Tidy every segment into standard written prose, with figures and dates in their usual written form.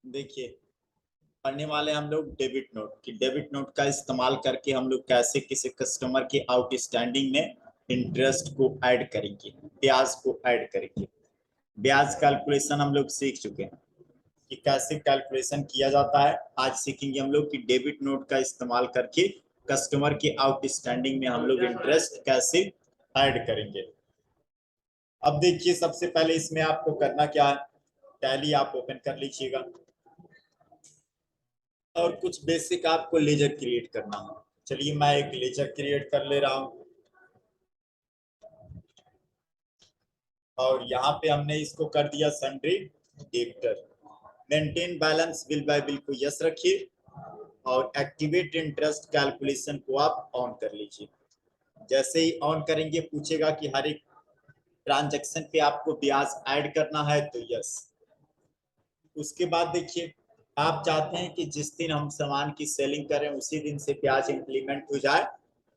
देखिए, पढ़ने वाले हम लोग डेबिट नोट कि डेबिट नोट का इस्तेमाल करके हम लोग कैसे किसी कस्टमर के आउटस्टैंडिंग में इंटरेस्ट को ऐड करेंगे, ब्याज को ऐड करेंगे। ब्याज कैलकुलेशन हम लोग सीख चुके हैं कि कैसे कैलकुलेशन किया जाता है। आज सीखेंगे हम लोग कि डेबिट नोट का इस्तेमाल करके कस्टमर के आउटस्टैंडिंग में हम लोग इंटरेस्ट कैसे ऐड करेंगे। अब देखिए, सबसे पहले इसमें आपको करना क्या है, टैली आप ओपन कर लीजिएगा और कुछ बेसिक आपको लेजर क्रिएट करना है। चलिए मैं एक लेजर क्रिएट कर ले रहा हूं और यहाँ पे हमने इसको कर दिया sundry debtor. Maintain balance bill bye bill को यस रखिए और एक्टिवेट इंटरेस्ट कैलकुलेशन को आप ऑन कर लीजिए। जैसे ही ऑन करेंगे पूछेगा कि हर एक ट्रांजैक्शन पे आपको ब्याज ऐड करना है, तो यस। उसके बाद देखिए, आप चाहते हैं कि जिस दिन हम सामान की सेलिंग करें उसी दिन से ब्याज इंप्लीमेंट हो जाए,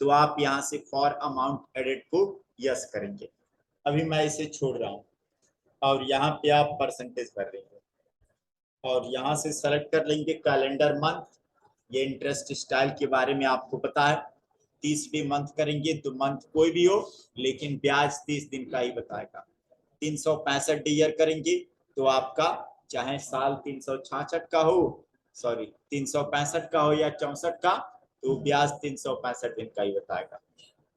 तो आप यहाँ से फॉर अमाउंट एडेड को यस करेंगे। अभी मैं इसे छोड़ रहा हूँ और यहाँ पे आप परसेंटेज भर लेंगे और यहाँ से सेलेक्ट कर लेंगे कैलेंडर मंथ। ये इंटरेस्ट स्टाइल के बारे में आपको पता है, 30 मंथ करेंगे तो मंथ कोई भी हो लेकिन ब्याज 30 दिन का ही बताएगा। 365 ईयर करेंगे तो आपका चाहे साल 366 का हो, सॉरी 365 का हो या 64 का, तो ब्याज 365 दिन का ही बताएगा।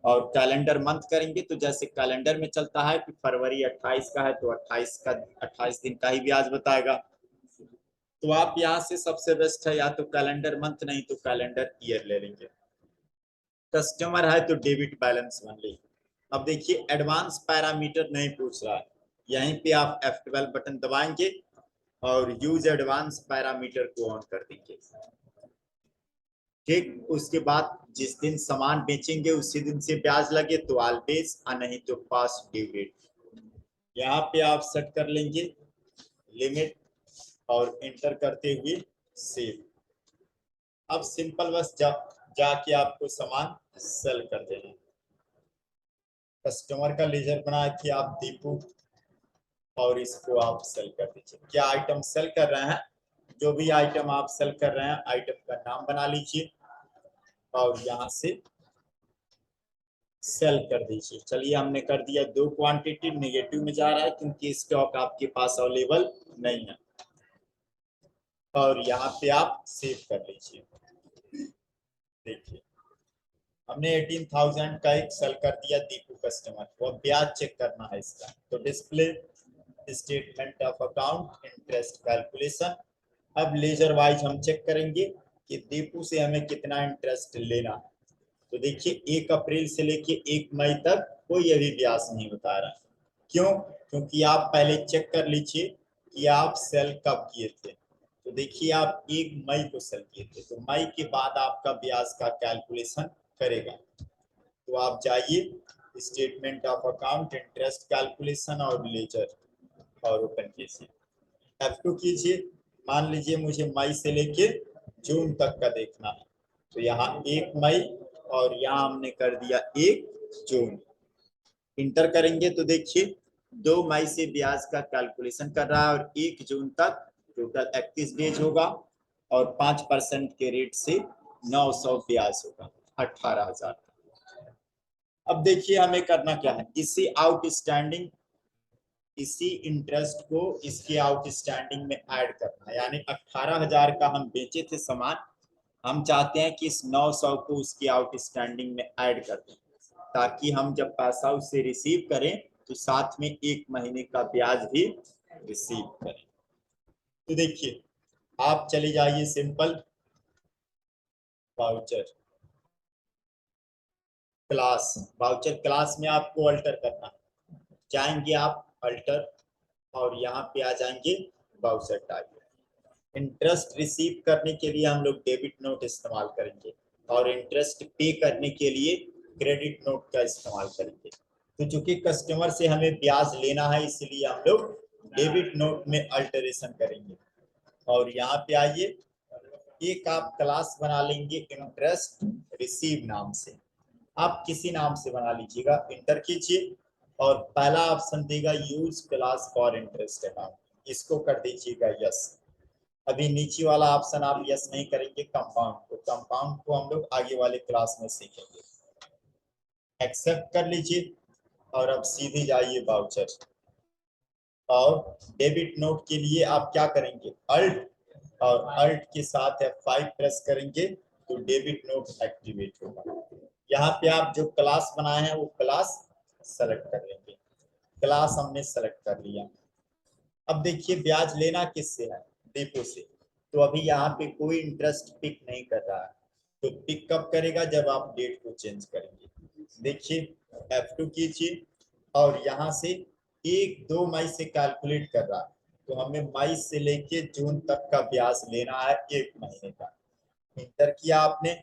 और कैलेंडर मंथ करेंगे तो जैसे कैलेंडर में चलता है कि फरवरी 28 का है तो 28 दिन का ही ब्याज बताएगा। तो आप यहाँ से सबसे बेस्ट है या तो कैलेंडर मंथ, नहीं तो कैलेंडर ईयर ले लेंगे। कस्टमर है तो डेबिट बैलेंस मान लीजिए। अब देखिए, एडवांस पैरामीटर नहीं पूछ रहा है, यहीं पे आप F12 बटन दबाएंगे और यूज एडवांस पैरामीटर को ऑन कर देंगे। ठीक, उसके बाद जिस दिन सामान बेचेंगे उसी दिन से ब्याज लगे तो ऑलवेज, नहीं तो पास्ट ड्यू डेट। यहाँ पे आप सेट कर लेंगे लिमिट और एंटर करते हुए सेव। अब सिंपल बस जाके आपको सामान सेल कर देना। कस्टमर का लेजर बना के आप दीपू और इसको आप सेल कर दीजिए। क्या आइटम सेल कर रहे हैं, जो भी आइटम आप सेल कर रहे हैं आइटम का नाम बना लीजिए और यहाँ से सेल कर दीजिए। चलिए हमने कर दिया, 2 क्वांटिटी नेगेटिव में जा रहा है क्योंकि स्टॉक आपके पास अवेलेबल नहीं है और यहाँ पे आप सेव कर लीजिए। देखिए, हमने 18,000 का एक सेल कर दिया दीपू कस्टमर को। अब ब्याज चेक करना है इसका, तो display statement of account interest calculation. अब लेजर वाइज हम चेक करेंगे कि दीपू से हमें कितना इंटरेस्ट लेना है। तो देखिए, 1 अप्रैल से लेके 1 मई तक कोई अभी ब्याज नहीं बता रहा। क्यों? क्योंकि आप पहले चेक कर लीजिए कि आप सेल कब किए थे। तो देखिए, आप 1 मई को सेल किए थे तो मई के बाद आपका ब्याज का कैलकुलेशन करेगा। तो आप जाइए statement of account interest calculation और लेजर और ओपन कीजिए, F2 कीजिए। मान लीजिए मुझे मई से लेके जून तक का देखना है, तो यहाँ 1 मई और यहाँ हमने कर दिया 1 जून। इंटर करेंगे तो देखिए 2 मई से ब्याज का कैलकुलेशन कर रहा है और 1 जून तक टोटल 31 डेज होगा और 5% के रेट से 900 ब्याज होगा, 18,000। अब देखिए हमें करना क्या है, इसी इंटरेस्ट को इसके आउटस्टैंडिंग में ऐड करना है। यानी 18,000 का हम बेचे थे सामान, हम चाहते हैं कि इस 900 को उसकी आउटस्टैंडिंग में ऐड कर दें ताकि हम जब पैसा उससे रिसीव करें तो साथ में 1 महीने का ब्याज भी रिसीव करें। तो देखिए, आप चले जाइए simple voucher class, voucher class में आपको अल्टर करना है। जाएंगे आप अल्टर और यहाँ पे आ जाएंगे वाउचर टाइप। इंटरेस्ट रिसीव करने के लिए हम लोग डेबिट नोट इस्तेमाल करेंगे और इंटरेस्ट पे करने के लिए क्रेडिट नोट का इस्तेमाल करेंगे। तो चूंकि कस्टमर से हमें ब्याज लेना है इसलिए हम लोग डेबिट नोट में अल्टरेशन करेंगे। और यहाँ पे आइए, एक आप क्लास बना लेंगे इंटरेस्ट रिसीव नाम से। आप किसी नाम से बना लीजिएगा, इंटर कीजिए और पहला ऑप्शन देगा use class for interest account, इसको कर दीजिएगा यस। अभी नीचे वाला ऑप्शन आप यस नहीं करेंगे कंपाउंड को, कंपाउंड को हम लोग आगे वाले क्लास में सीखेंगे। एक्सेप्ट कर लीजिए और अब सीधे जाइए वाउचर, और डेबिट नोट के लिए आप क्या करेंगे, अल्ट और अल्ट के साथ F5 प्रेस करेंगे तो डेबिट नोट एक्टिवेट होगा। यहाँ पे आप जो क्लास बनाए हैं वो क्लास सेलेक्ट कर लेंगे। क्लास हमने सेलेक्ट कर लिया। अब देखिए ब्याज लेना किससे है, डिपो से। तो अभी यहाँ पे कोई इंटरेस्ट पिक नहीं कर रहा है, तो पिक कब करेगा, जब आप डेट को चेंज करेंगे। देखिए F2 कीजिए और यहाँ से 1-2 मई से कैलकुलेट कर रहा है, तो हमें मई से लेके जून तक का ब्याज लेना है 1 महीने का। इंटर किया आपने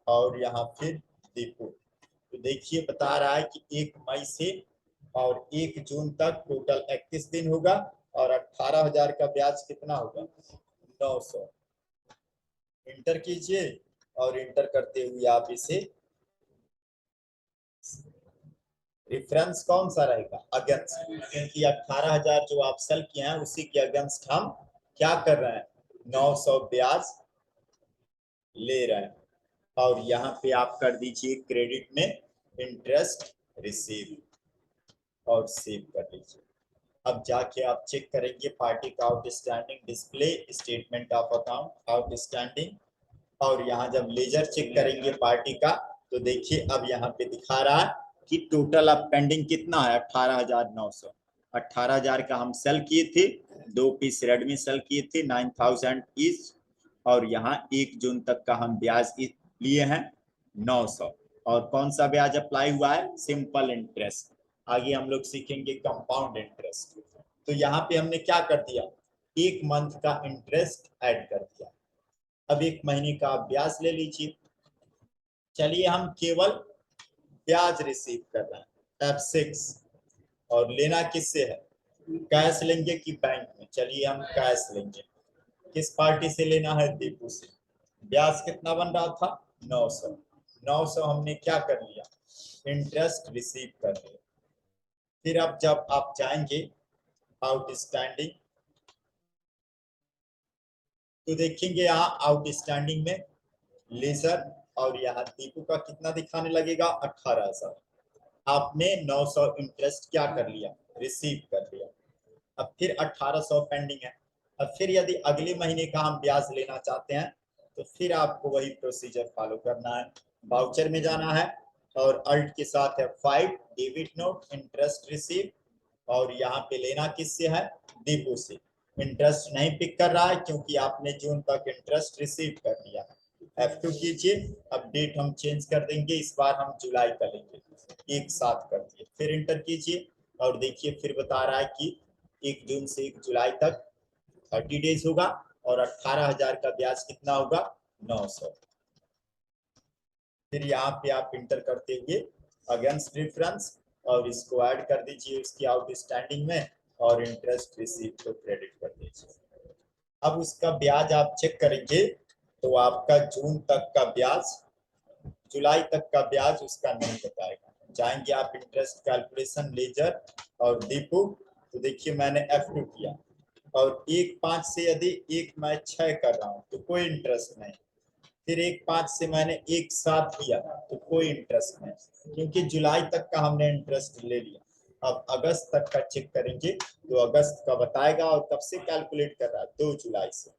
और यहाँ फिर डिपो, तो देखिए बता रहा है कि 1 मई से और 1 जून तक टोटल 31 दिन होगा और 18,000 का ब्याज कितना होगा, 900। इंटर कीजिए और इंटर करते हुए आप इसे, रेफरेंस कौन सा रहेगा, अगेंस्ट, क्योंकि 18,000 जो आप सेल किए हैं उसी के अगेंस्ट हम क्या कर रहे हैं, 900 ब्याज ले रहे हैं। और यहाँ पे आप कर दीजिए क्रेडिट में इंटरेस्ट रिसीव और सेव कर लीजिए। अब जाके आप चेक करेंगे पार्टी का outstanding, display statement of account outstanding, और यहाँ जब लेजर चेक करेंगे पार्टी का तो देखिए अब यहाँ पे दिखा रहा है कि टोटल अब पेंडिंग कितना है, 18,900। 18,000 का हम सेल किए थे, 2 पीस रेडमी सेल किए थे 9,000 ईच, और यहाँ 1 जून तक का हम ब्याज लिए हैं 900। और कौन सा ब्याज अप्लाई हुआ है, सिंपल इंटरेस्ट। आगे हम लोग सीखेंगे कंपाउंड इंटरेस्ट। तो यहाँ पे हमने क्या कर दिया, 1 मंथ का इंटरेस्ट ऐड कर दिया। अब 1 महीने का आप ब्याज ले लीजिए। चलिए हम केवल ब्याज रिसीव कर रहे हैं, F6, और लेना किससे है, कैश लेंगे कि बैंक में, चलिए हम कैश लेंगे। किस पार्टी से लेना है, दीपू से। ब्याज कितना बन रहा था, 900। 900 हमने क्या कर लिया, इंटरेस्ट रिसीव कर लिया। फिर अब जब आप जाएंगे आउटस्टैंडिंग तो देखेंगे यहाँ आउटस्टैंडिंग में लेजर और यहाँ दीपू का कितना दिखाने लगेगा, 18,000। आपने 900 इंटरेस्ट क्या कर लिया, रिसीव कर लिया। अब फिर 1800 पेंडिंग है। अब फिर यदि अगले महीने का हम ब्याज लेना चाहते हैं तो फिर आपको वही प्रोसीजर फॉलो करना है, वाउचर में जाना है और अल्ट के साथ है 5 डेबिट नोट इंटरेस्ट रिसीव, और यहाँ पे लेना किससे है, डिपो से। इंटरेस्ट नहीं पिक कर रहा है क्योंकि आपने जून तक इंटरेस्ट रिसीव कर लिया है। F2 कीजिए, अब डेट हम चेंज कर देंगे, इस बार हम जुलाई का लेंगे, एक साथ कर दिए। फिर इंटर कीजिए और देखिए फिर बता रहा है कि 1 जून से 1 जुलाई तक 30 डेज होगा और 18,000 का ब्याज कितना होगा, 900। फिर यहाँ पे आप इंटर करते हुए अगेंस्ट डिफरेंस और इसको ऐड कर दीजिए उसकी आउटस्टैंडिंग में और इंटरेस्ट रिसीव को क्रेडिट कर दीजिए। अब उसका ब्याज आप चेक करेंगे तो आपका जून तक का ब्याज, जुलाई तक का ब्याज उसका नहीं बताएगा। जाएंगे आप इंटरेस्ट कैलकुलेशन लेजर और डिपो, तो देखिए मैंने F2 किया और 1/5 से यदि 1 मैं 6 कर रहा हूँ तो कोई इंटरेस्ट नहीं। फिर 1/5 से मैंने एक साथ किया तो कोई इंटरेस्ट नहीं, क्योंकि जुलाई तक का हमने इंटरेस्ट ले लिया। अब अगस्त तक का चेक करेंगे तो अगस्त का बताएगा और कब से कैलकुलेट कर रहा है, 2 जुलाई से।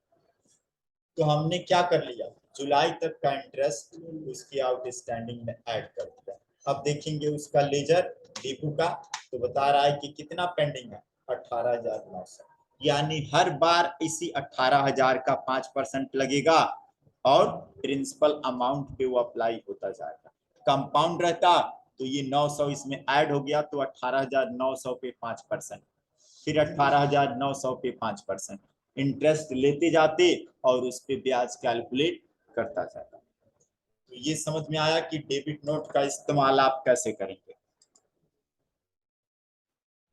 तो हमने क्या कर लिया, जुलाई तक का इंटरेस्ट उसकी आउटस्टैंडिंग में ऐड कर दिया। अब देखेंगे उसका लेजर डिपो का तो बता रहा है कि कितना पेंडिंग है, 18,900। यानी हर बार इसी 18,000 का 5% लगेगा और प्रिंसिपल अमाउंट पे वो अप्लाई होता जाएगा। कंपाउंड रहता तो ये 900 इसमें ऐड हो गया तो 18,900 पे 5%, फिर 18,900 पे 5%, इंटरेस्ट लेते जाते और उस पे ब्याज कैलकुलेट करता जाता। तो ये समझ में आया कि डेबिट नोट का इस्तेमाल आप कैसे करेंगे।